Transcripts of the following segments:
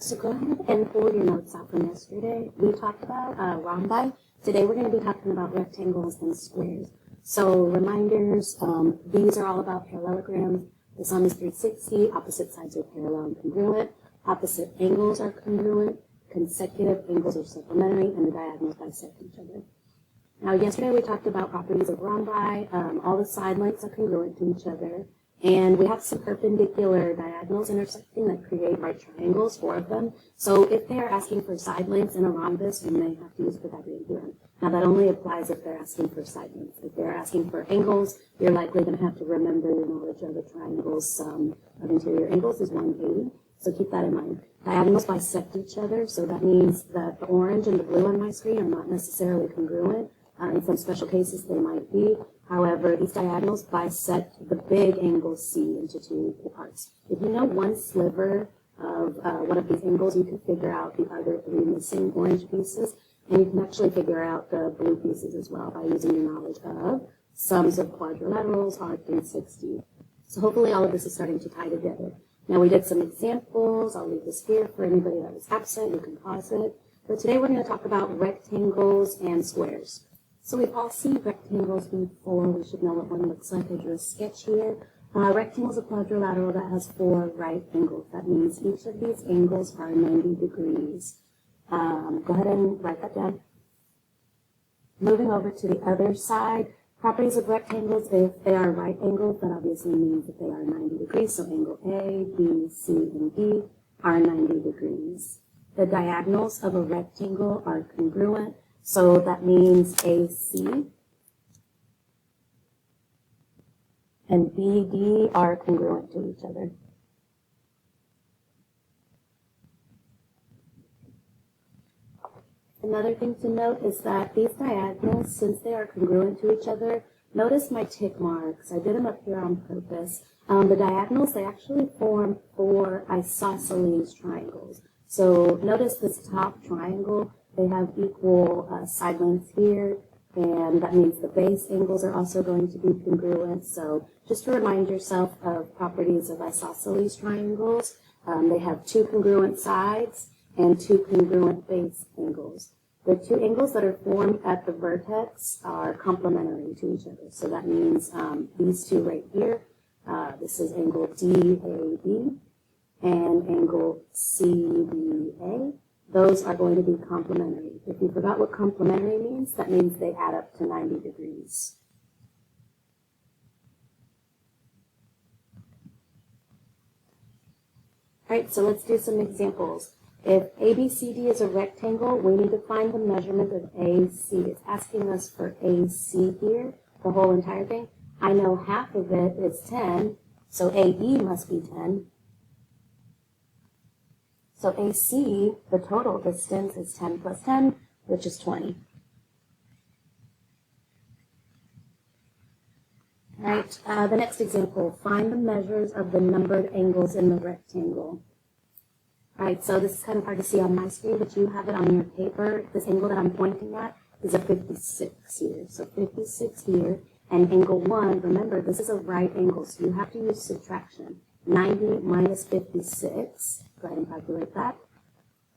So go ahead and pull your notes out from yesterday. We talked about rhombi. Today we're going to be talking about rectangles and squares. So reminders, these are all about parallelograms. The sum is 360, opposite sides are parallel and congruent, opposite angles are congruent, consecutive angles are supplementary, and the diagonals bisect each other. Now yesterday we talked about properties of rhombi. All the side lengths are congruent to each other. And we have some perpendicular diagonals intersecting that create right triangles, 4 of them. So if they are asking for side lengths in a rhombus, you may have to use Pythagorean theorem. Now that only applies if they're asking for side lengths. If they're asking for angles, you're likely going to have to remember your knowledge of the triangle's sum of interior angles is 180. So keep that in mind. Diagonals bisect each other, so that means that the orange and the blue on my screen are not necessarily congruent. In some special cases, they might be. However, these diagonals bisect the big angle C into 2 equal parts. If you know one sliver of one of these angles, you can figure out the other 3 missing orange pieces, and you can actually figure out the blue pieces as well by using your knowledge of sums of quadrilaterals are 360. So hopefully all of this is starting to tie together. Now we did some examples. I'll leave this here for anybody that was absent. You can pause it. But today we're going to talk about rectangles and squares. So we've all seen rectangles before. We should know what one looks like. I drew a sketch here. Rectangle is a quadrilateral that has 4 right angles. That means each of these angles are 90 degrees. Go ahead and write that down. Moving over to the other side, properties of rectangles, if they are right angles, that obviously means that they are 90 degrees. So angle A, B, C, and D are 90 degrees. The diagonals of a rectangle are congruent. So that means AC and BD are congruent to each other. Another thing to note is that these diagonals, since they are congruent to each other, notice my tick marks. I did them up here on purpose. The diagonals, they actually form 4 isosceles triangles. So notice this top triangle. They have equal side lengths here, and that means the base angles are also going to be congruent. So just to remind yourself of properties of isosceles triangles, they have 2 congruent sides and 2 congruent base angles. The 2 angles that are formed at the vertex are complementary to each other. So that means these 2 right here, this is angle DAB and angle CBA. Those are going to be complementary. If you forgot what complementary means, that means they add up to 90 degrees. All right, so let's do some examples. If ABCD is a rectangle, we need to find the measurement of AC. It's asking us for AC here, the whole entire thing. I know half of it is 10, so AE must be 10. So AC, the total distance, is 10 plus 10, which is 20. All right, the next example, find the measures of the numbered angles in the rectangle. All right, so this is kind of hard to see on my screen, but you have it on your paper. This angle that I'm pointing at is a 56 here. So 56 here, and angle 1, remember, this is a right angle, so you have to use subtraction. 90 minus 56. Go ahead and calculate that.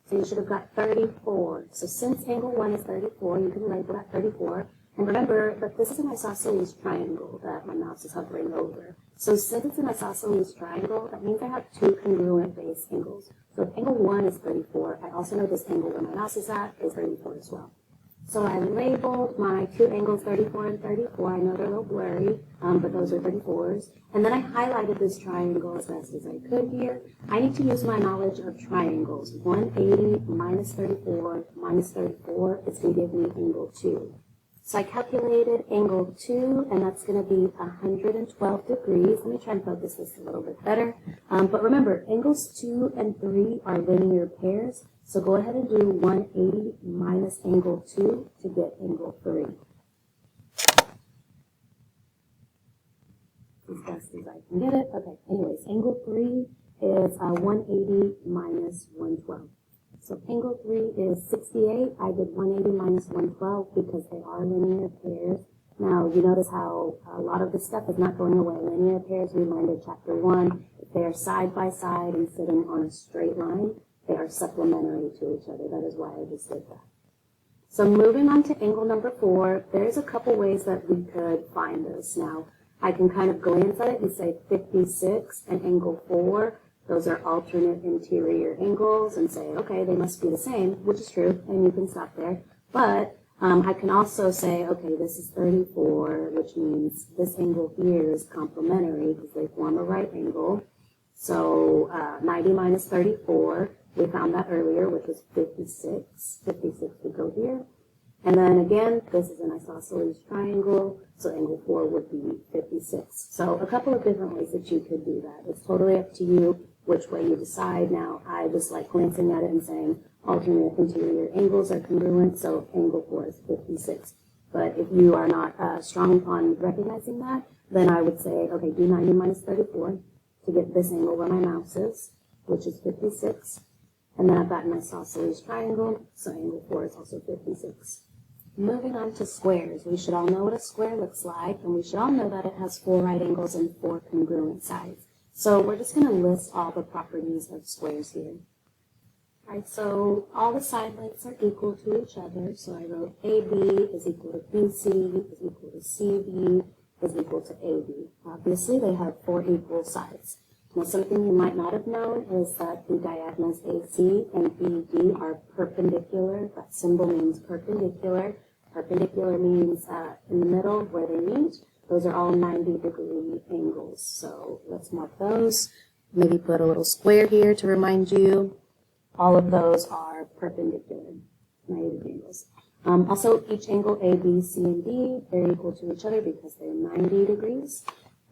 So you should have got 34. So since angle 1 is 34, you can label that 34. And remember that this is an isosceles triangle that my mouse is hovering over. So since it's an isosceles triangle, that means I have 2 congruent base angles. So if angle 1 is 34, I also know this angle where my mouse is at is 34 as well. So I labeled my 2 angles 34 and 34. I know they're a little blurry, but those are 34s. And then I highlighted this triangle as best as I could here. I need to use my knowledge of triangles. 180 minus 34 minus 34 is going to give me angle 2. So I calculated angle 2, and that's going to be 112 degrees. Let me try and focus this a little bit better. But remember, angles 2 and 3 are linear pairs. So go ahead and do 180 minus angle 2 to get angle 3. As best as I can get it. Okay, anyways, angle 3 is 180 minus 112. So angle 3 is 68. I did 180 minus 112 because they are linear pairs. Now, you notice how a lot of this stuff is not going away. Linear pairs, we learned in chapter 1, if they are side by side and sitting on a straight line, they are supplementary to each other. That is why I just did that. So moving on to angle number 4, there's a couple ways that we could find this. Now, I can kind of glance at it and say 56 and angle 4, those are alternate interior angles, and say, okay, they must be the same, which is true, and you can stop there. But I can also say, okay, this is 34, which means this angle here is complementary because they form a right angle. So 90 minus 34, we found that earlier, which was 56. 56 would go here. And then again, this is an isosceles triangle, so angle 4 would be 56. So a couple of different ways that you could do that. It's totally up to you which way you decide. Now, I just like glancing at it and saying alternate interior angles are congruent, so angle 4 is 56. But if you are not strong on recognizing that, then I would say, okay, do 90 minus 34 to get this angle where my mouse is, which is 56. And then I've got an isosceles triangle, so angle 4 is also 56. Moving on to squares, we should all know what a square looks like, and we should all know that it has 4 right angles and 4 congruent sides. So we're just going to list all the properties of squares here. Alright, so all the side lengths are equal to each other, so I wrote AB is equal to BC is equal to CB is equal to AB. Obviously, they have 4 equal sides. Now, something you might not have known is that the diagonals AC and BD are perpendicular. That symbol means perpendicular. Perpendicular means in the middle where they meet. Those are all 90-degree angles. So let's mark those. Maybe put a little square here to remind you. All of those are perpendicular, 90-degree angles. Also, each angle A, B, C, and D, they're equal to each other because they're 90 degrees.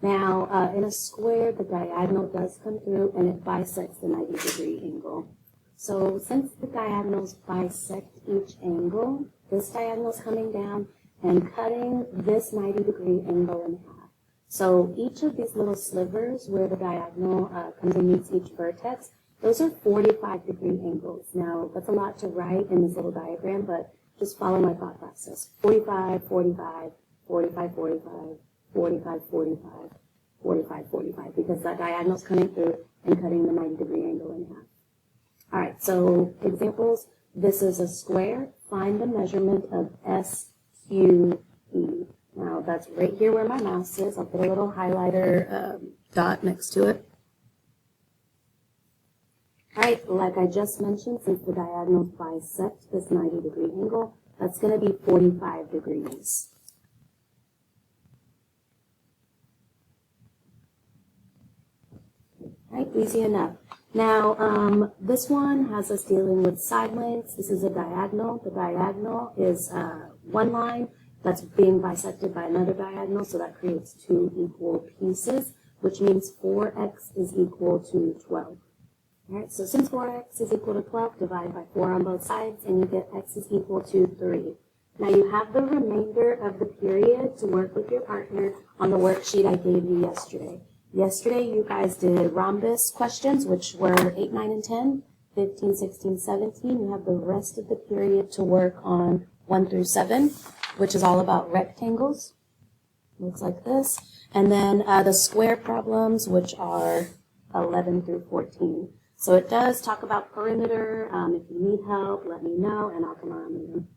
Now, in a square, the diagonal does come through and it bisects the 90-degree angle. So since the diagonals bisect each angle, this diagonal is coming down and cutting this 90-degree angle in half. So each of these little slivers where the diagonal comes and meets each vertex, those are 45-degree angles. Now, that's a lot to write in this little diagram, but just follow my thought process. 45, 45, 45, 45. 45, 45, 45, 45, because that diagonal is coming through and cutting the 90-degree angle in half. All right, so examples. This is a square. Find the measurement of SQE. Now, that's right here where my mouse is. I'll put a little highlighter dot next to it. All right, like I just mentioned, since the diagonals bisect this 90-degree angle, that's going to be 45 degrees. Right, easy enough. Now, this one has us dealing with side lengths. This is a diagonal. The diagonal is one line that's being bisected by another diagonal, so that creates 2 equal pieces, which means 4x is equal to 12. All right, so since 4x is equal to 12, divide by 4 on both sides, and you get x is equal to 3. Now, you have the remainder of the period to work with your partner on the worksheet I gave you yesterday. Yesterday, you guys did rhombus questions, which were 8, 9, and 10, 15, 16, 17. You have the rest of the period to work on 1 through 7, which is all about rectangles. Looks like this. And then the square problems, which are 11 through 14. So it does talk about perimeter. If you need help, let me know, and I'll come around with them.